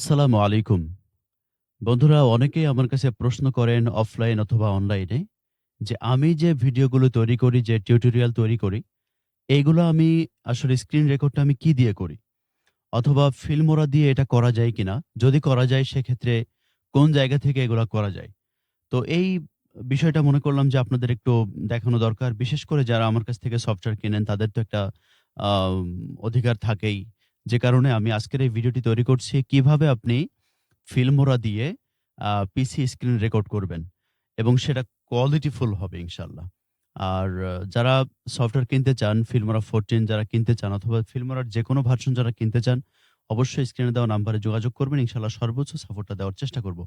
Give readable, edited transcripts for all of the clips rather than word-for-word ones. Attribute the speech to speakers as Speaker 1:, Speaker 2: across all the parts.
Speaker 1: আসসালামু আলাইকুম। বন্ধুরা অনেকেই আমার কাছে প্রশ্ন করেন অফলাইন অথবা অনলাইনে যে আমি যে ভিডিওগুলো তৈরি করি, যে টিউটোরিয়াল তৈরি করি, এইগুলো আমি আসলে স্ক্রিন রেকর্ডটা আমি কি দিয়ে করি? অথবা ফিল্মোরা দিয়ে এটা করা যায় কিনা? যদি করা যায় সেক্ষেত্রে কোন জায়গা থেকে এগুলা করা যায়? তো এই বিষয়টা মনে করলাম যে আপনাদের একটু দেখানো দরকার। বিশেষ করে যারা আমার কাছ থেকে সফটওয়্যার কেনেন তাদের তো একটা আম অধিকার থাকেই। যে কারণে আমি আজকের এই ভিডিওটি তৈরি করছি কিভাবে আপনি ফিল্মোরা দিয়ে পিসি স্ক্রিন রেকর্ড করবেন এবং সেটা কোয়ালিটিফুল হবে ইনশাআল্লাহ। আর যারা সফটওয়্যার কিনতে চান, ফিল্মোরা 14 যারা কিনতে চান অথবা ফিল্মোরার যেকোনো ভার্সন যারা কিনতে চান, অবশ্যই স্ক্রিনে দেওয়া নাম্বারে যোগাযোগ করবেন। ইনশাআল্লাহ সর্বোচ্চ সাপোর্টটা দেওয়ার চেষ্টা করব।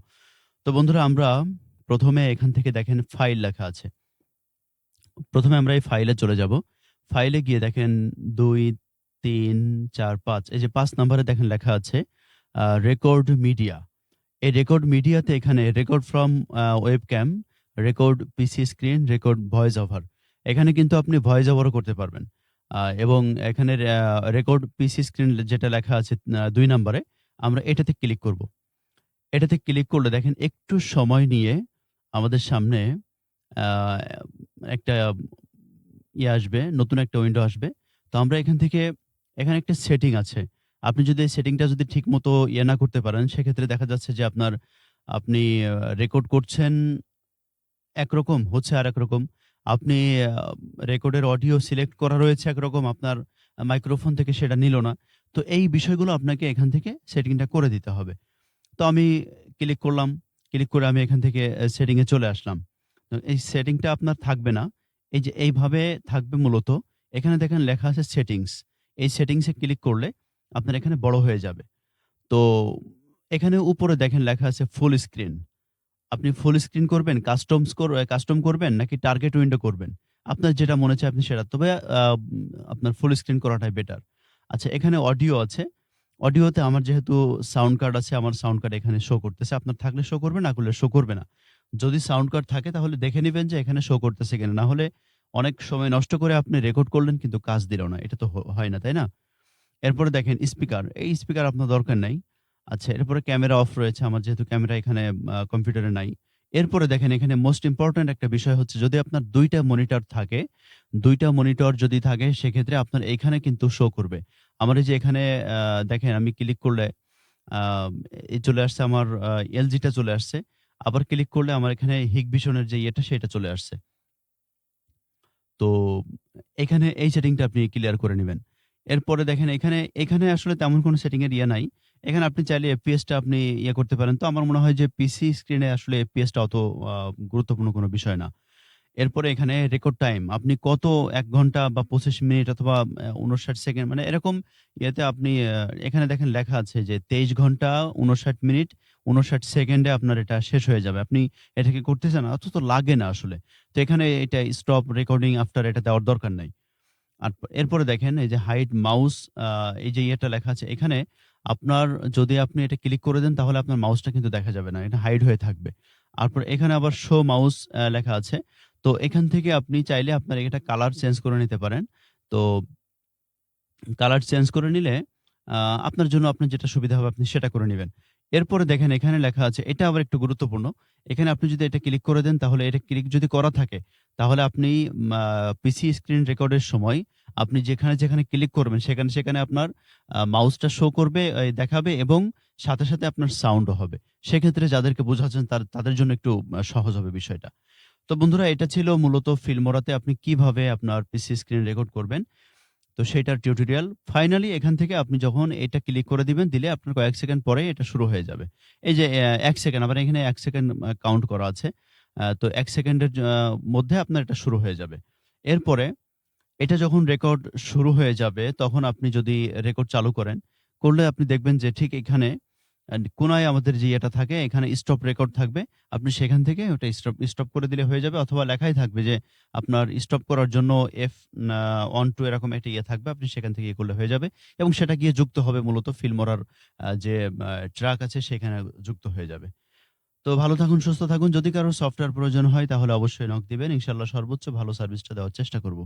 Speaker 1: তো বন্ধুরা আমরা ১ম এ এখান থেকে দেখেন ফাইল লেখা আছে। ১ম এ আমরা এই ফাইলে চলে যাব। ফাইলে গিয়ে দেখেন ২, ৩, ৪, ৫ এই যে ৫ নাম্বারে দেখেন লেখা আছে রেকর্ড মিডিয়া। এই রেকর্ড মিডিয়াতে এখানে record from webcam, record PC screen, record voice over. এখানে কিন্তু আপনি ভয়েস ওভারও করতে পারবেন। এবং এখানে রেকর্ড পিসি স্ক্রিন যেটা লেখা আছে ২ নাম্বারে, আমরা এটাতে ক্লিক করব। এটাতে ক্লিক করলে দেখেন একটু সময় নিয়ে আমাদের সামনে আ একটা আসবে, নতুন একটা উইন্ডো আসবে। তো আমরা এখান থেকে এখানে একটা সেটিং আছে। আপনি যদি এই সেটিংটা যদি ঠিকমতো না করতে পারেন, সেক্ষেত্রে দেখা যাচ্ছে যে আপনি রেকর্ড করছেন একরকম, হচ্ছে আরেক রকম। আপনি আ রেকর্ডের অডিও সিলেক্ট করা রয়েছে একরকম, আপনার মাইক্রোফোন থেকে সেটা নিল না। তো এই বিষয়গুলো আপনাকে এখান থেকে সেটিংটা করে দিতে হবে। তো আমি ক্লিক করলাম। ক্লিক করে আমি এখান থেকে সেটিং এ চলে আসলাম। তো এই সেটিংটা আপনার থাকবে না। এই যে এইভাবে থাকবে মূলত। এখানে দেখেন লেখা আছে সেটিংস। এই সেটিংস এ ক্লিক করলে আপনার এখানে বড় হয়ে যাবে। তো এখানে উপরে দেখেন লেখা আছে ফুল স্ক্রিন। আপনি ফুল স্ক্রিন করবেন, কাস্টম করবেন নাকি টার্গেট উইন্ডো করবেন? আপনার যেটা মনে চায় আপনি সেটা। তবে আপনার ফুল স্ক্রিন করাটাই বেটার। আচ্ছা এখানে অডিও আছে। অডিওতে আমার যেহেতু সাউন্ড কার্ড আছে, আমার সাউন্ড কার্ড এখানে শো করতেছে। আপনার থাকলে শো করবে, না করলে শো করবে না। যদি সাউন্ড কার্ড থাকে তাহলে দেখে নিবেন যে এখানে শো করতেছে কিনা। না হলে অনেক সময় নষ্ট করে আপনি রেকর্ড করলেন কিন্তু কাজ দিল না। এটা তো হয় না, তাই না? এরপরে দেখেন স্পিকার। এই স্পিকার আপনার দরকার নাই। আচ্ছা এরপরে ক্যামেরা অফ রয়েছে। আমার যেহেতু ক্যামেরা এখানে কম্পিউটারে নাই। এরপরে দেখেন এখানে মোস্ট ইম্পোর্টেন্ট একটা বিষয় হচ্ছে যদি আপনার ২ টা মনিটর থাকে, ২ টা মনিটর যদি থাকে সেক্ষেত্রে আপনার এইখানে কিন্তু শো করবে। আমার এই যে এখানে আ দেখেন আমি ক্লিক করলে আ চলে আসছে আমার এলজি টা চলে আসছে। আবার ক্লিক করলে আমার এখানে হিগভিশন এর যে ইয়েটা সেটা চলে আসছে। তো এখানে এই সেটিংটা আপনি ক্লিয়ার করে নিবেন। এরপরে দেখেন এখানে আসলে তেমন কোনো সেটিং এর ইয়ে নাই। এখানে আপনি চাইলে এফপিএস টা আপনি করতে পারেন। তো আমার মনে হয় যে পিসি স্ক্রিনে আসলে এফপিএস টা অত আ গুরুত্বপূর্ণ কোনো বিষয় না। এরপরে এখানে রেকর্ড টাইম আপনি কত ১ ঘন্টা বা ২৫ মিনিট অথবা ৫৯ সেকেন্ড মানে এরকম ইয়েতে আপনি এখানে দেখেন লেখা আছে যে ২৩ ঘন্টা ৫৯ মিনিট ৫৯ সেকেন্ডে আপনার এটা শেষ হয়ে যাবে। আপনি এটা কি করতে চান? অত তো লাগে না আসলে। তো এখানে এটা স্টপ রেকর্ডিং আফটার এটা দেওয়ার দরকার নাই। আর এরপরে দেখেন এই যে হাইড মাউস আ এই যে ইয়েটা লেখা আছে এখানে আপনার যদি আপনি এটা ক্লিক করে দেন তাহলে আপনার মাউসটা কিন্তু দেখা যাবে না। এটা হাইড হয়ে থাকবে। তারপর এখানে আবার শো মাউস লেখা আছে। তো এখান থেকে আপনি চাইলে আপনার এটা কালার চেঞ্জ করে নিতে পারেন। তো কালার চেঞ্জ করে নিলে আ আপনার জন্য আপনার যেটা সুবিধা হবে আপনি সেটা করে নিবেন। এরপরে দেখেন এখানে লেখা আছে এটা আবার একটু গুরুত্বপূর্ণ। এখানে আপনি যদি এটা ক্লিক করে দেন তাহলে এটা ক্লিক যদি করা থাকে তাহলে আপনি পিসি স্ক্রিন রেকর্ডের সময় আপনি যেখানে ক্লিক করবেন সেখানে আপনার মাউসটা শো করবে, দেখাবে এবং সাথে আপনার সাউন্ডও হবে। সেক্ষেত্রে যাদেরকে বোঝাচ্ছেন তাদের জন্য একটু সহজ হবে বিষয়টা। তো বন্ধুরা এটা ছিল মূলত ফিল্মোরাতে আপনি কিভাবে আপনার পিসি স্ক্রিন রেকর্ড করবেন। তো সেটার টিউটোরিয়াল। ফাইনালি এখান থেকে আপনি যখন এটা ক্লিক করে দিবেন, দিলে আপনার কয়েক সেকেন্ড পরেই এটা শুরু হয়ে যাবে। এই যে ১ সেকেন্ড আবার এখানে ১ সেকেন্ড কাউন্ট করা আছে। তো ১ সেকেন্ডের মধ্যে আপনার এটা শুরু হয়ে যাবে। এরপরে এটা যখন রেকর্ড শুরু হয়ে যাবে, তখন আপনি যদি রেকর্ড চালু করেন, করলে আপনি দেখবেন যে ঠিক এখানে কোণায় আমাদের যে ইয়েটা থাকে, এখানে স্টপ রেকর্ড থাকবে। আপনি সেখান থেকে ওটা স্টপ করে দিলে হয়ে যাবে অথবা লেখাই থাকবে যে আপনার স্টপ করার জন্য F না 1, 2 এরকম একটা ইয়ে থাকবে। আপনি সেখান থেকে করলে হয়ে যাবে এবং সেটা গিয়ে যুক্ত হবে মূলত ফিল্মোরার যে ট্র্যাক আছে সেখানে যুক্ত হয়ে যাবে। তো ভালো থাকুন, সুস্থ থাকুন। যদি কারো সফটওয়্যার প্রয়োজন হয় তাহলে অবশ্যই নক দিবেন। ইনশাআল্লাহ সর্বোচ্চ ভালো সার্ভিসটা দেওয়ার চেষ্টা করব।